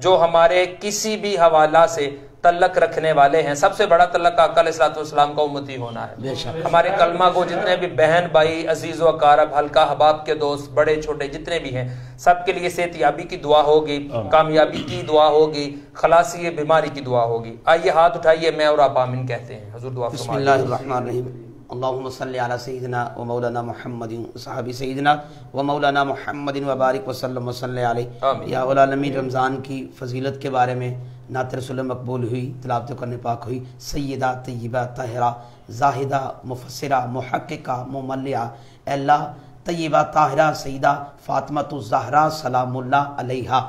جو ہمارے کسی بھی حوالہ سے تعلق رکھنے والے ہیں. سب سے بڑا تعلق آقا علیہ الصلوۃ والسلام کا امتی ہونا ہے. ہمارے کلمہ کو جتنے بھی بہن بھائی عزیز و اقارب حلقہ احباب کے دوست بڑے چھوٹے جتنے بھی ہیں سب کے لیے صحت یابی کی دعا ہوگی کامیابی کی دعا ہوگی خلاصی بیماری کی دعا ہوگی. آئیے ہاتھ اٹھائیے میں اور آپ آمین کہتے ہیں. حضور دعا فرمائیے. بسم اللہ الرحمن الرحیم. اللہم صلی علی سیدنا و مولانا محمد صحابی سیدنا و مولانا محمد وبارک وسلم وصلی علیہ. یا العالمین رمضان کی فضیلت کے بارے میں نعت رسول مقبول ہوئی تلاوت قرآن پاک ہوئی. سیدہ طیبہ طاہرہ زاہدہ مفسرہ محققہ مملعہ اے اللہ طیبہ طاہرہ سیدہ فاطمہ الزہرا سلام اللہ علیہا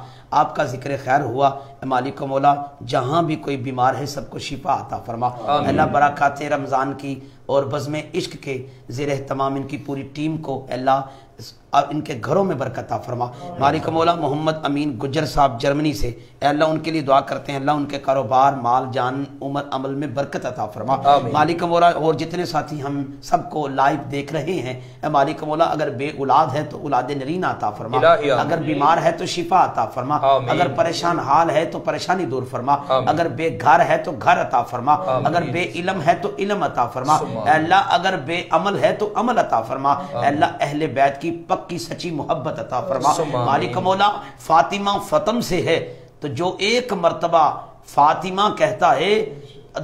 آپ کا ذکر خیر ہوا. اے مالک و مولا جہاں بھی کوئی بیمار ہے سب کو شفا عطا فرما. اے اللہ برکات رمضان کی اور بزم عشق کے زیر اہتمام ان کی پوری ٹیم کو اے اللہ ان کے گھروں میں برکت عطا فرما. مالک مولا محمد امین گجر صاحب جرمنی سے اے اللہ ان کے لیے دعا کرتے ہیں اللہ ان کے کاروبار مال جان عمر عمل میں برکت عطا فرما. مالک مولا اور جتنے ساتھی ہم سب کو لائیو دیکھ رہے ہیں اے مالک مولا اگر بے اولاد ہے تو اولاد نرینہ عطا فرما. اگر بیمار ہے تو شفا عطا فرما. اگر پریشان حال ہے تو پریشانی دور فرما. اگر بے گھر ہے تو گھر عطا فرما. اگر بے علم ہے تو علم عطا فرما. اے اللہ اگر بے عمل ہے تو عمل عطا فرما. اے اللہ اہل بیت کی پکی سچی محبت عطا فرما. مالک مولا فاطمہ فتم سے ہے تو جو ایک مرتبہ فاطمہ کہتا ہے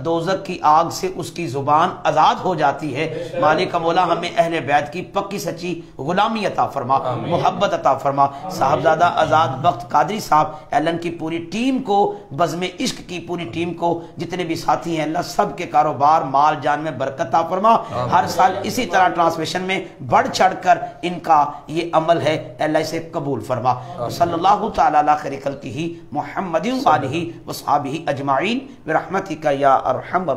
دوزخ کی آگ سے اس کی زبان آزاد ہو جاتی ہے. مالک مولا ہمیں اہل بیت کی پکی سچی غلامی عطا فرما محبت عطا فرما. صاحبزادہ آزاد بخت قادری صاحب اللہ کی پوری ٹیم کو بزم عشق کی پوری ٹیم کو جتنے بھی ساتھی ہیں اللہ سب کے کاروبار مال جان میں برکت عطا فرما. ہر سال اسی طرح ٹرانسمیشن میں بڑھ چڑھ کر ان کا یہ عمل ہے اللہ اسے قبول فرما. صلی اللہ تعالی علی خیر خلقہ محمد و آلہ و صحابہ اجمعین برحمتک یا ارحم